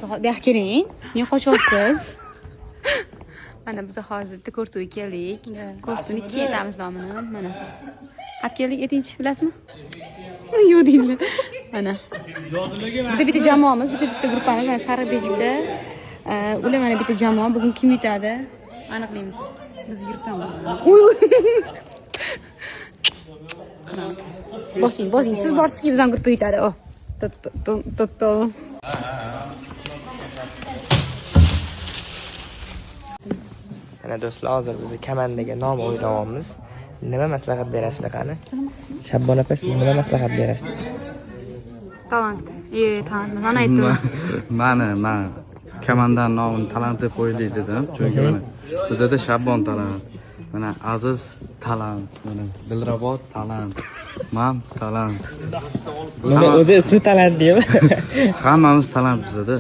Bu yoqqa keling. Niye qochyapsiz? Mana biz hozir ko'rsatuvga keldik. Ko'rsatuvni ketamiz nomini. Mana. Qat keldik, etinchi bilasizmi? Yo'q deydilar. Mana. Biz bitta jamoamiz, bitta gruppamiz, mana sariq bejikda. Ular mana bitta jamoa. Bugun kim yutadi? Aniqlaymiz. Biz yirtamiz. Bosing. Siz borsizki biz ham gruppa yutadi. Oh. To. Ana do'stlar, hozir biz kamandaga nom o'ynayapmiz. Nima maslahat berasizlar qani? Shabbon opa, siz nima maslahat berasiz? Talant. Talant. Mana aytdim. Men kamandan nomini talant deb qo'yaylik dedim. Chunki mana bizda Shabbon talant, mana Aziz talant, mana Dilrabot talant, men talant. Nima o'zi ismi talant deymi? Hammamiz talant bizda.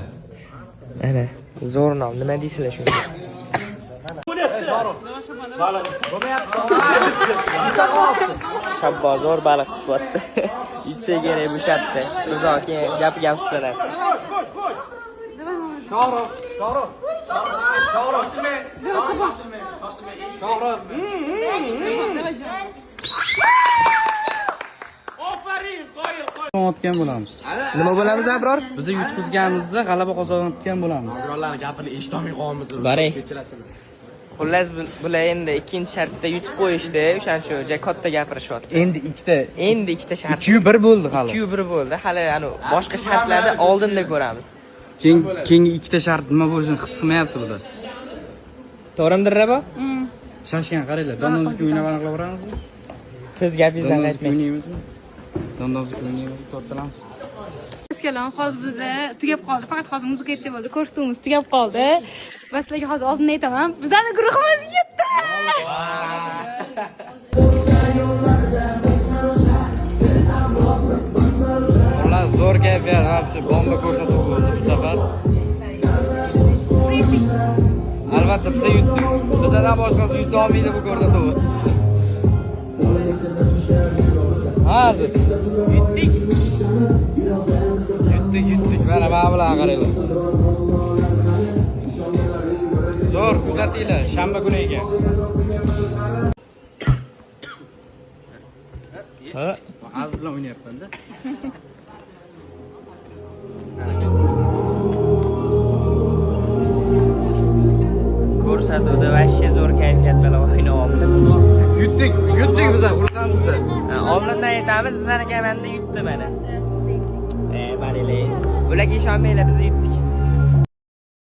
Ana, zo'r nom. Nima deysizlar shunga? Shabbozor baliq sifatda. Yutsa kerak bo'shatdi. Biz keyin gap ustalar. Otgan bo'lamiz. Nima bo'lamiz, Abror? Biz yutqizganimizda g'alaba qozonayotgan bo'lamiz. Abrorlarning gapini eshitolmay qolamiz. Baring. Kechirasizlar. Xullas bular endi ikkinchi shartda yutib qo'yishdi. O'shaning uchun juda katta gapirishyapti. Endi ikkita shart. 2-1 bo'ldi hali. 2-1 bo'ldi. Hali boshqa shartlarni oldinda ko'ramiz. Keyingi ikkita shart nima bo'lishini his qilmayapti bular. To'g'rimdir, Rabo? Shashgan qaranglar. Dondonziki o'ynab aniqlab ko'ramizmi? Siz gapingizdan aytmang. O'ynaymizmi? Dondonziki o'ynaymiz, to'rtalamiz. Assalom, hozir bizda tugab qoldi. Faqat hozir muzika aytsa bo'ldi. Ko'rsatuvimiz tugab qoldi. Va sizlarga hozir oldindan aytaman. Bizlarning guruhimiz yetdi. Ular zo'r kayfiyat, вообще bomba ko'rsatuv bo'ldi bu safar. Albatta biz yutdik. Bizdan boshqasi yuta olmaydi bu ko'rsatuv. Aziz, yutdik. Mana bilan qaranglar. Zo'r kuzatinglar, shanba kuni ekan. Ha, Aziz bilan o'ynayapman-da. Ko'rsatuvda vashshe zo'r kayfiyat bilan o'ynayapmiz. Yutdik biz, xursandmiz. Oldindan aytamiz, bizani kamanda yutdi mana. Barili. Ularga ishonmanglar, biz yutdik.